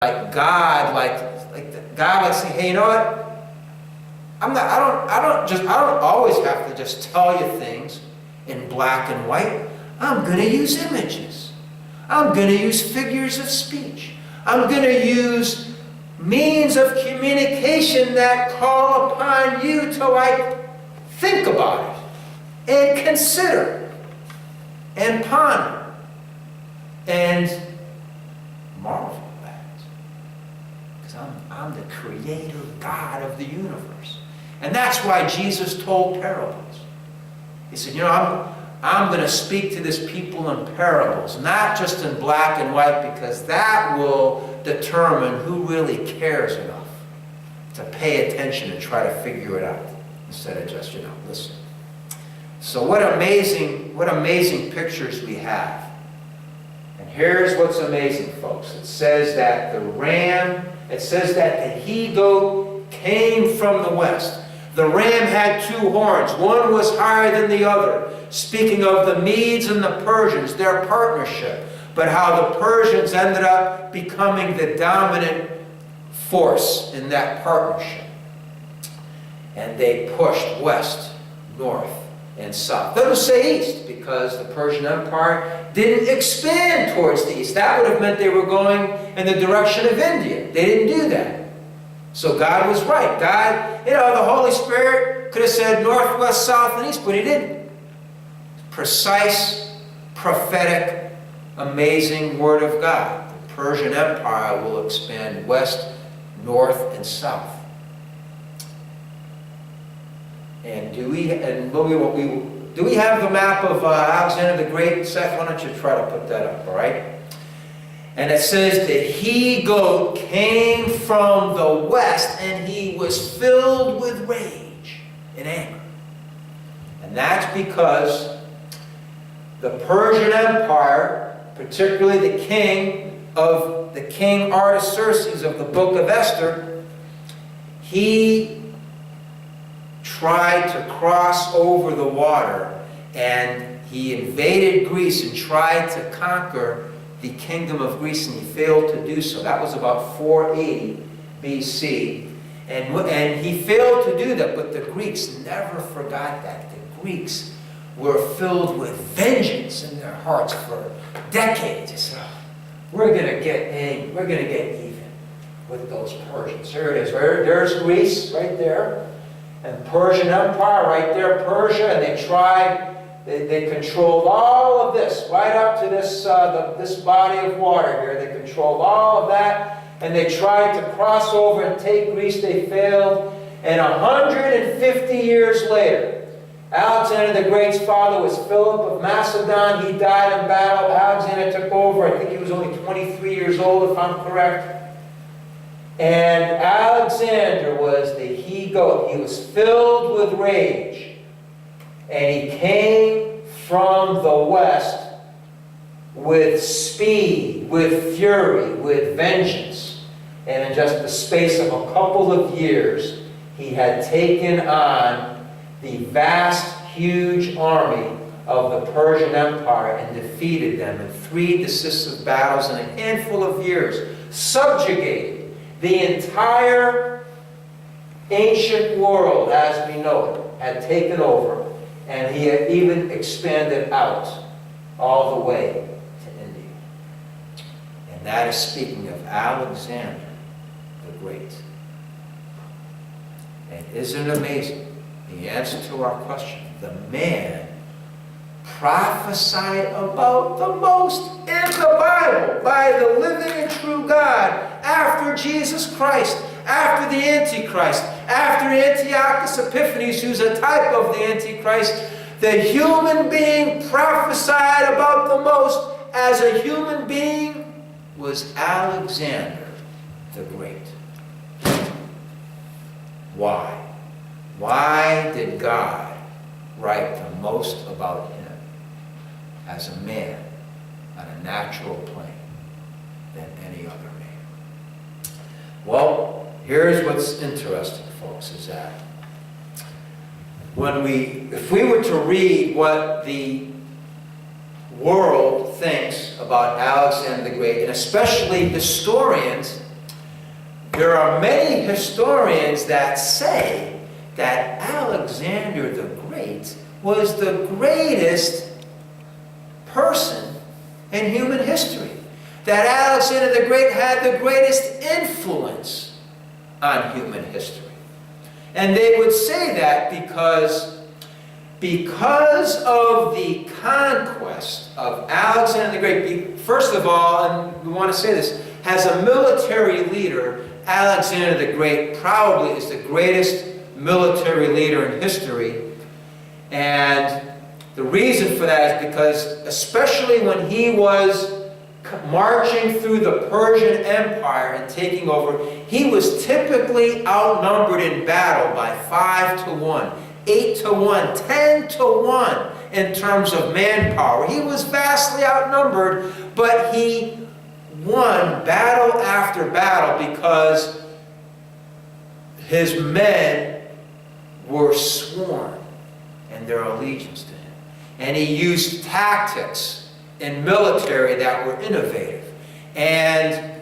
like God, like God would say, hey, you know what? I don't always have to just tell you things in black and white. I'm going to use images. I'm going to use figures of speech. I'm going to use means of communication that call upon you to think about it and consider and ponder and marvel at it. Because I'm the creator God of the universe. And that's why Jesus told parables. He said, you know, I'm going to speak to this people in parables, not just in black and white, because that will determine who really cares enough to pay attention and try to figure it out, instead of just, listen. So what amazing pictures we have. And here's what's amazing, folks. It says that the he-goat came from the west. The ram had two horns. One was higher than the other. Speaking of the Medes and the Persians, their partnership. But how the Persians ended up becoming the dominant force in that partnership. And they pushed west, north, and south. Doesn't say east, because the Persian Empire didn't expand towards the east. That would have meant they were going in the direction of India. They didn't do that. So God was right. God, the Holy Spirit could have said north, west, south, and east, but He didn't. Precise, prophetic, amazing Word of God. The Persian Empire will expand west, north, and south. And do we have the map of Alexander the Great? Seth, why don't you try to put that up, all right? And it says the he-goat came from the west, and he was filled with rage and anger. And that's because the Persian Empire, particularly the king Artaxerxes of the book of Esther, he tried to cross over the water, and he invaded Greece and tried to conquer the kingdom of Greece, and he failed to do so. That was about 480 BC. And he failed to do that, but the Greeks never forgot that. The Greeks were filled with vengeance in their hearts for decades. They said, we're going to get angry. We're going to get even with those Persians. Here it is. There's Greece right there. And Persian Empire right there, Persia. And they tried, they controlled all of this, right up to this, this body of water here. They controlled all of that. And they tried to cross over and take Greece. They failed. And 150 years later, Alexander the Great's father was Philip of Macedon. He died in battle. Alexander took over. I think he was only 23 years old, if I'm correct. And Alexander was the he-goat. He was filled with rage. And he came from the west with speed, with fury, with vengeance. And in just the space of a couple of years, he had taken on the vast, huge army of the Persian Empire and defeated them in 3 decisive battles in a handful of years, subjugated the entire ancient world as we know it, had taken over, and he had even expanded out all the way to India. And that is speaking of Alexander the Great. And isn't it amazing? The answer to our question, the man prophesied about the most in the Bible by the living and true God after Jesus Christ, after the Antichrist, after Antiochus Epiphanes, who's a type of the Antichrist. The human being prophesied about the most as a human being was Alexander the Great. Why? Why did God write the most about him as a man on a natural plane than any other man? Well, here's what's interesting, folks, is that if we were to read what the world thinks about Alexander the Great, and especially historians there are many historians that say that Alexander the Great was the greatest person in human history. That Alexander the Great had the greatest influence on human history. And they would say that because of the conquest of Alexander the Great, first of all, and we want to say this, as a military leader, Alexander the Great probably is the greatest military leader in history. And the reason for that is because, especially when he was marching through the Persian Empire and taking over, he was typically outnumbered in battle by 5 to 1, 8 to 1, 10 to 1 in terms of manpower. He was vastly outnumbered, but he won battle after battle because his men were sworn in their allegiance to him. And he used tactics in military that were innovative. And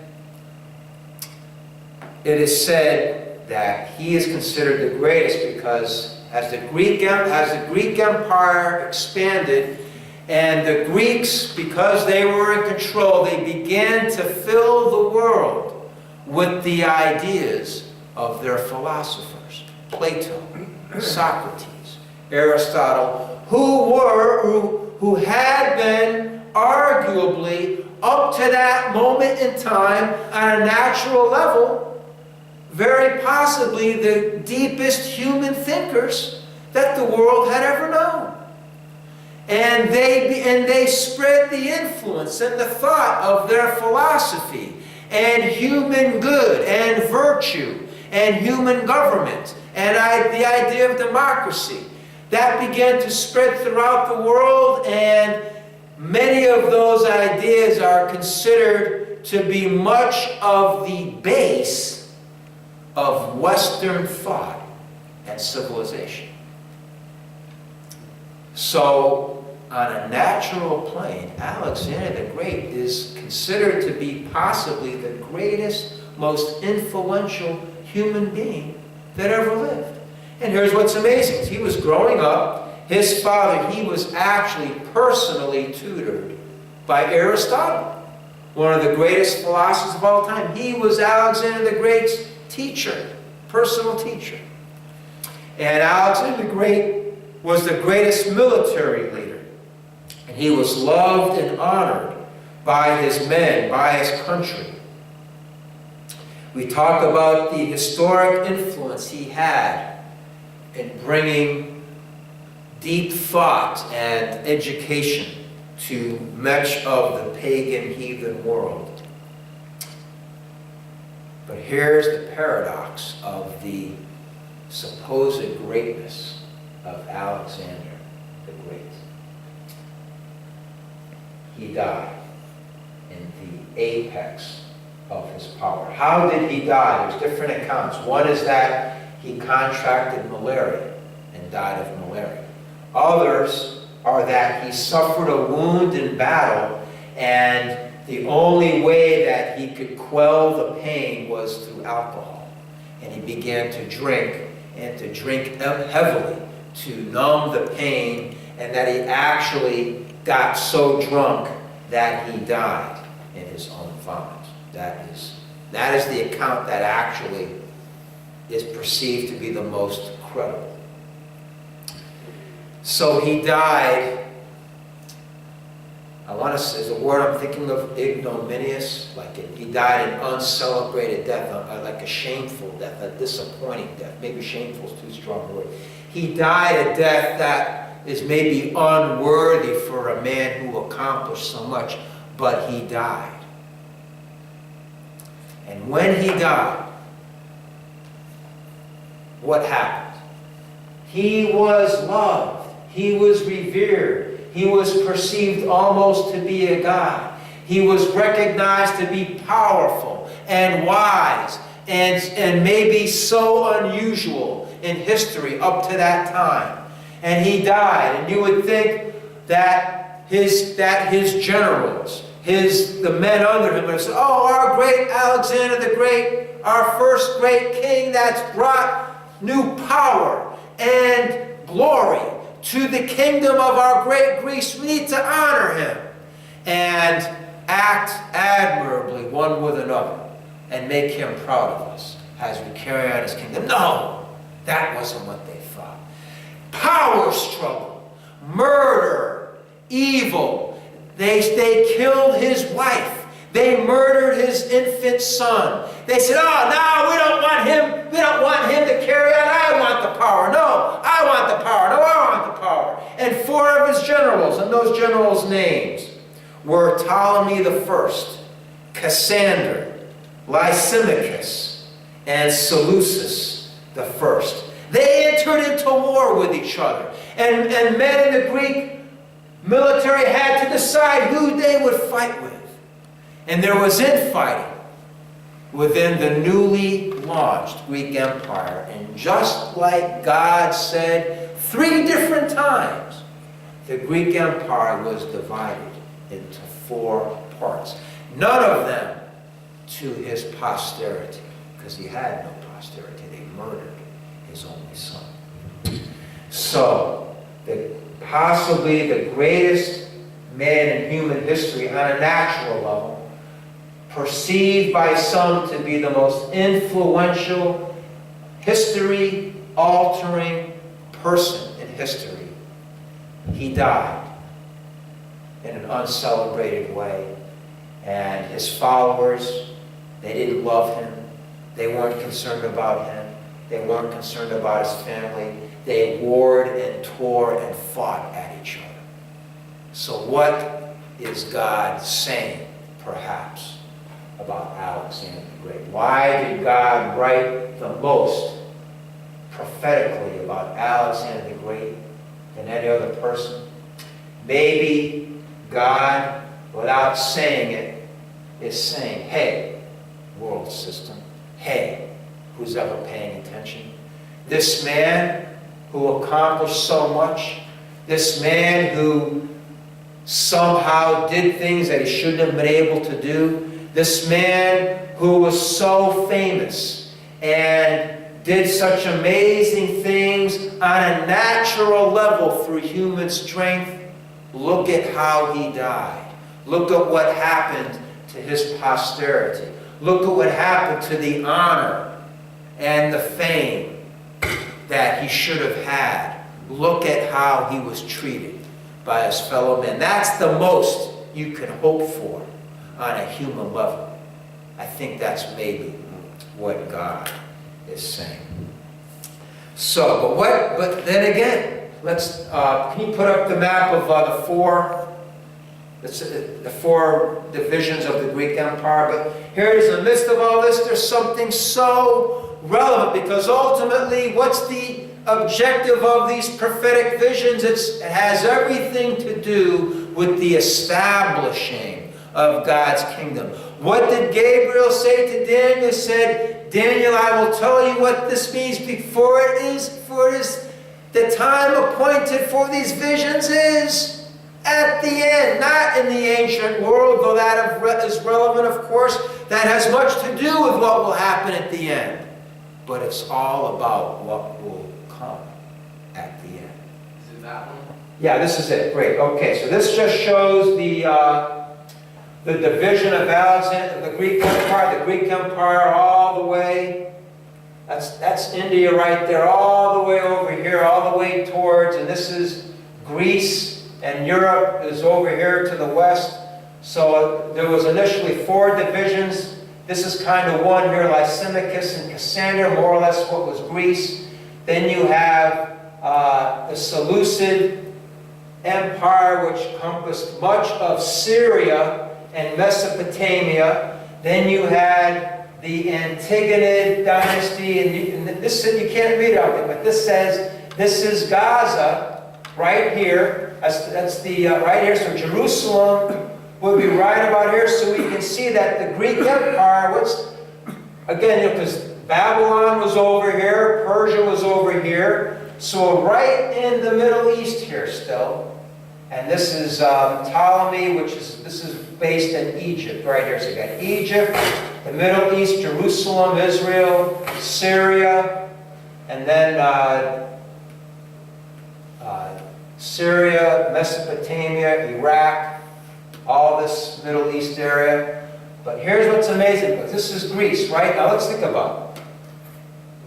it is said that he is considered the greatest because as the Greek Empire expanded, and the Greeks, because they were in control, they began to fill the world with the ideas of their philosophers. Plato, Socrates, Aristotle, who had been arguably, up to that moment in time, on a natural level, very possibly the deepest human thinkers that the world had ever known. And they spread the influence and the thought of their philosophy and human good and virtue and human government and the idea of democracy. That began to spread throughout the world, and many of those ideas are considered to be much of the base of Western thought and civilization. So, on a natural plane, Alexander the Great is considered to be possibly the greatest, most influential human being that ever lived. And here's what's amazing. He was growing up. His father, he was actually personally tutored by Aristotle, one of the greatest philosophers of all time. He was Alexander the Great's teacher, personal teacher. And Alexander the Great was the greatest military leader. And he was loved and honored by his men, by his country. We talk about the historic influence he had in bringing deep thought and education to much of the pagan, heathen world. But here's the paradox of the supposed greatness of Alexander the Great. He died in the apex of his power. How did he die? There's different accounts. One is that he contracted malaria and died of malaria. Others are that he suffered a wound in battle, and the only way that he could quell the pain was through alcohol. And he began to drink, and to drink heavily to numb the pain, and that he actually got so drunk that he died in his own vomit. That is the account that actually is perceived to be the most credible. So he died, I want to say, there's a word I'm thinking of, ignominious, he died an uncelebrated death, like a shameful death, a disappointing death. Maybe shameful is too strong a word. He died a death that is maybe unworthy for a man who accomplished so much, but he died. And when he died, what happened? He was loved. He was revered. He was perceived almost to be a god. He was recognized to be powerful and wise and maybe so unusual in history up to that time. And he died. And you would think that his generals, the men under him and said, oh, our great Alexander the Great, our first great king that's brought new power and glory to the kingdom of our great Greece. We need to honor him and act admirably one with another and make him proud of us as we carry on his kingdom. No, that wasn't what they thought. Power struggle, murder, evil. They killed his wife. They murdered his infant son. They said, oh, no, we don't want him. We don't want him to carry on. I want the power. No, I want the power. No, I want the power. And 4 of his generals, and those generals' names were Ptolemy I, Cassander, Lysimachus, and Seleucus I. They entered into war with each other. And men in the Greek military had to decide who they would fight with. And there was infighting within the newly launched Greek Empire. And just like God said 3 different times, the Greek Empire was divided into 4 parts. None of them to his posterity, because he had no posterity. They murdered his only son. So, possibly the greatest man in human history on a natural level, perceived by some to be the most influential, history-altering person in history, he died in an uncelebrated way. And his followers, they didn't love him. They weren't concerned about him. They weren't concerned about his family. They warred and tore and fought at each other. So what is God saying, perhaps, about Alexander the Great? Why did God write the most prophetically about Alexander the Great than any other person? Maybe God, without saying it, is saying, hey, world system, hey, who's ever paying attention? This man who accomplished so much, this man who somehow did things that he shouldn't have been able to do, this man who was so famous and did such amazing things on a natural level through human strength, look at how he died. Look at what happened to his posterity. Look at what happened to the honor and the fame that he should have had. Look at how he was treated by his fellow men. That's the most you can hope for on a human level. I think that's maybe what God is saying. So, but then again, let's, can you put up the map of the 4 divisions of the Greek Empire? But here it is, in the midst of all this, there's something so relevant, because ultimately, what's the objective of these prophetic visions? It has everything to do with the establishing of God's kingdom. What did Gabriel say to Daniel? He said, Daniel, I will tell you what this means before it is, for it is the time appointed for these visions is at the end, not in the ancient world, though that is relevant, of course. That has much to do with what will happen at the end. But it's all about what will come at the end. Is it that one? Yeah, this is it. Great. Okay, so this just shows the division of Alexander, the Greek Empire. The Greek Empire all the way. That's India right there, all the way over here, all the way towards, and this is Greece, and Europe is over here to the west. So there was initially 4 divisions. This is kind of one here, Lysimachus and Cassander, more or less what was Greece. Then you have the Seleucid Empire, which encompassed much of Syria and Mesopotamia. Then you had the Antigonid dynasty, and this you can't read out there, but this says this is Gaza right here. That's the right here. So Jerusalem would be right about here, so we can see that the Greek Empire, again, because Babylon was over here, Persia was over here, so right in the Middle East here still. And this is Ptolemy, this is based in Egypt. Right here, so you got Egypt, the Middle East, Jerusalem, Israel, Syria, and then Syria, Mesopotamia, Iraq, all this Middle East area. But here's what's amazing, because this is Greece, right? Now let's think about it.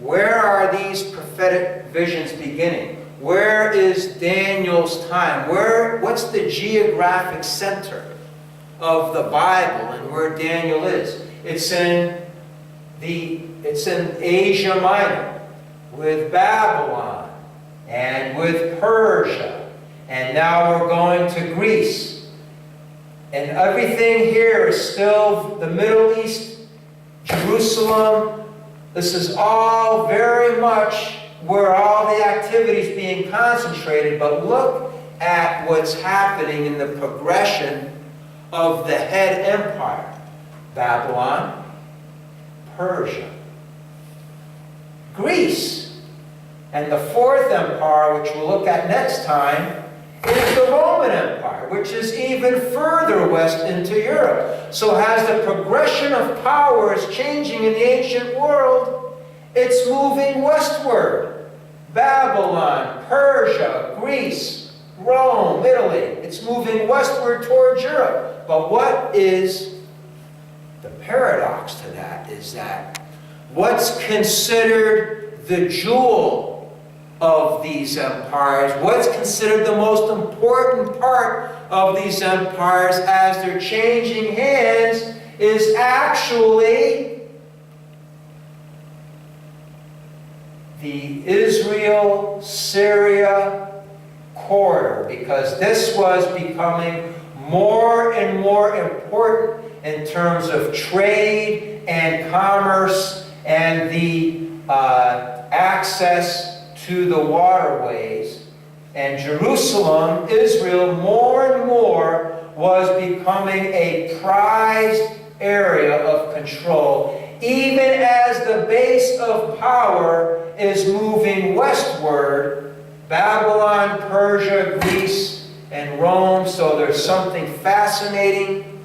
Where are these prophetic visions beginning? Where is Daniel's time? What's the geographic center of the Bible and where Daniel is? It's in Asia Minor with Babylon and with Persia, and now we're going to Greece. And everything here is still the Middle East, Jerusalem. This is all very much where all the activity is being concentrated, but look at what's happening in the progression of the head empire. Babylon, Persia, Greece, and the fourth empire, which we'll look at next time, is the Roman Empire, which is even further west into Europe. So as the progression of power is changing in the ancient world, it's moving westward. Babylon, Persia, Greece, Rome, Italy. It's moving westward towards Europe. But what is the paradox to that is that what's considered the jewel of these empires, what's considered the most important part of these empires as they're changing hands, is actually the Israel-Syria corridor, because this was becoming more and more important in terms of trade and commerce and the access to the waterways. And Jerusalem, Israel, more and more was becoming a prized area of control, even as the base of power is moving westward. Babylon, Persia, Greece, and Rome. So there's something fascinating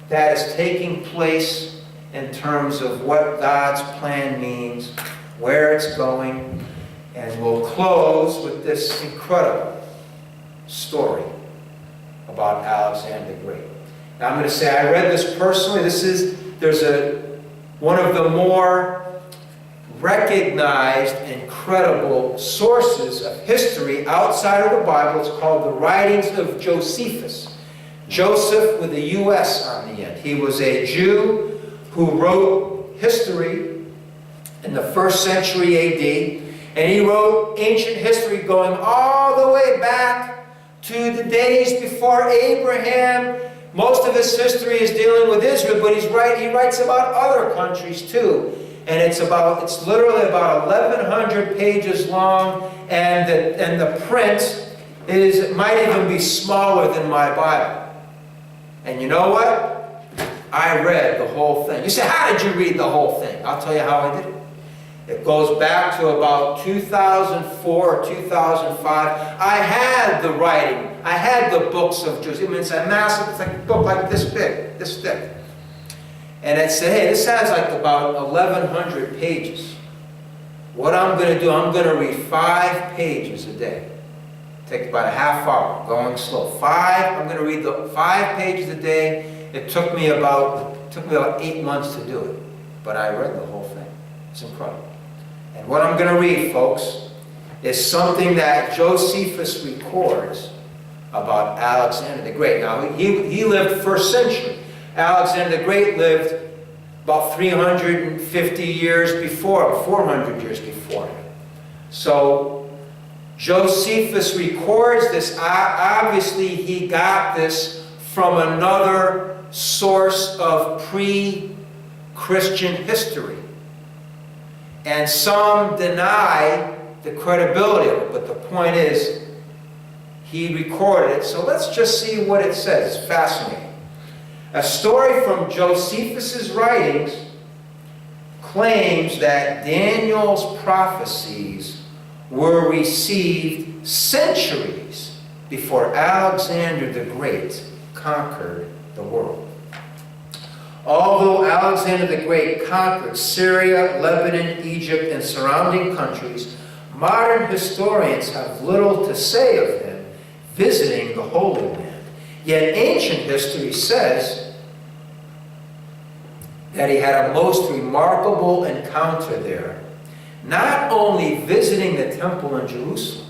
that is taking place in terms of what God's plan means, where it's going. And we'll close with this incredible story about Alexander the Great. Now I'm going to say I read this personally. There's one of the more recognized and credible sources of history outside of the Bible. It's called the Writings of Josephus. Joseph with a U.S. on the end. He was a Jew who wrote history in the 1st century A.D., and he wrote ancient history going all the way back to the days before Abraham. Most of his history is dealing with Israel, but he writes about other countries too. And it's literally about 1,100 pages long, and the print might even be smaller than my Bible. And you know what? I read the whole thing. You say, how did you read the whole thing? I'll tell you how I did it. It goes back to about 2004 or 2005. I had the writing. I had the books of Joseph. It's a massive, it's like a book like this big, this thick. And it said, hey, this has like about 1,100 pages. What I'm going to do, I'm going to read 5 pages a day. Take about a half hour, going slow. I'm going to read the 5 pages a day. It took me about 8 months to do it. But I read the whole thing. It's incredible. And what I'm going to read, folks, is something that Josephus records about Alexander the Great. Now, he lived 1st century. Alexander the Great lived about 350 years before, 400 years before him. So, Josephus records this. Obviously, he got this from another source of pre-Christian history. And some deny the credibility of it, but the point is, he recorded it. So let's just see what it says. It's fascinating. A story from Josephus' writings claims that Daniel's prophecies were received centuries before Alexander the Great conquered the world. Although Alexander the Great conquered Syria, Lebanon, Egypt, and surrounding countries, modern historians have little to say of him visiting the Holy Land. Yet ancient history says that he had a most remarkable encounter there, not only visiting the temple in Jerusalem,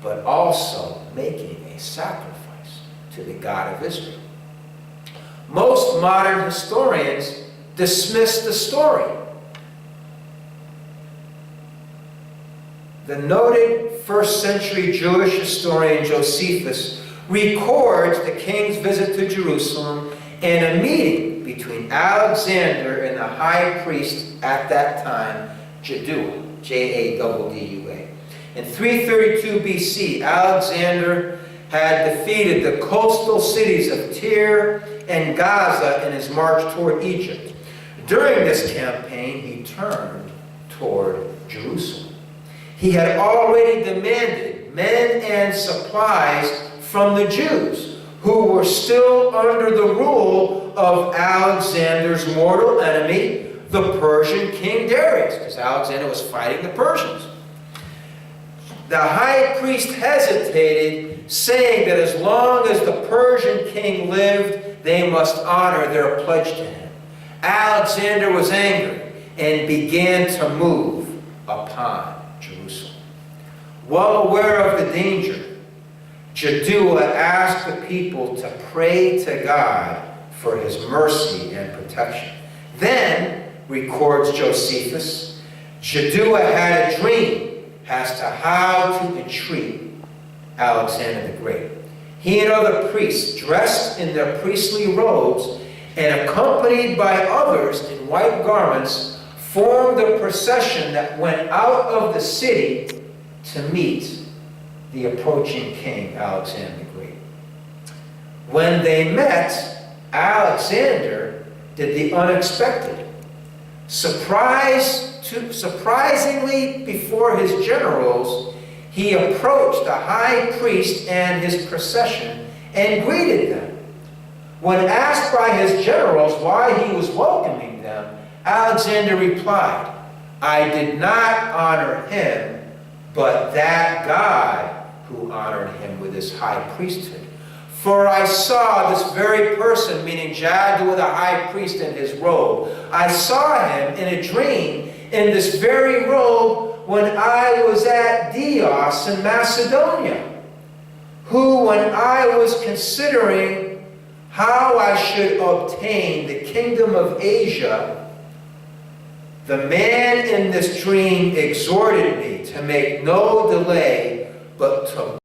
but also making a sacrifice to the God of Israel. Most modern historians dismiss the story. The noted first-century Jewish historian Josephus records the king's visit to Jerusalem and a meeting between Alexander and the high priest at that time, Jaddua, J-A-D-D-U-A. In 332 BC, Alexander had defeated the coastal cities of Tyre and Gaza in his march toward Egypt. During this campaign, he turned toward Jerusalem. He had already demanded men and supplies from the Jews, who were still under the rule of Alexander's mortal enemy, the Persian king Darius, because Alexander was fighting the Persians. The high priest hesitated, saying that as long as the Persian king lived, they must honor their pledge to him. Alexander was angry and began to move upon Jerusalem. Well aware of the danger, Jaddua asked the people to pray to God for his mercy and protection. Then, records Josephus, Jaddua had a dream as to how to entreat Alexander the Great. He and other priests, dressed in their priestly robes and accompanied by others in white garments, formed a procession that went out of the city to meet the approaching king, Alexander the Great. When they met, Alexander did the unexpected. Surprisingly before his generals, he approached the high priest and his procession and greeted them. When asked by his generals why he was welcoming them, Alexander replied, "I did not honor him, but that God who honored him with his high priesthood. For I saw this very person," meaning Jaddua the high priest in his robe, "I saw him in a dream in this very robe when I was at Dios in Macedonia, who, when I was considering how I should obtain the kingdom of Asia, the man in this dream exhorted me to make no delay, but to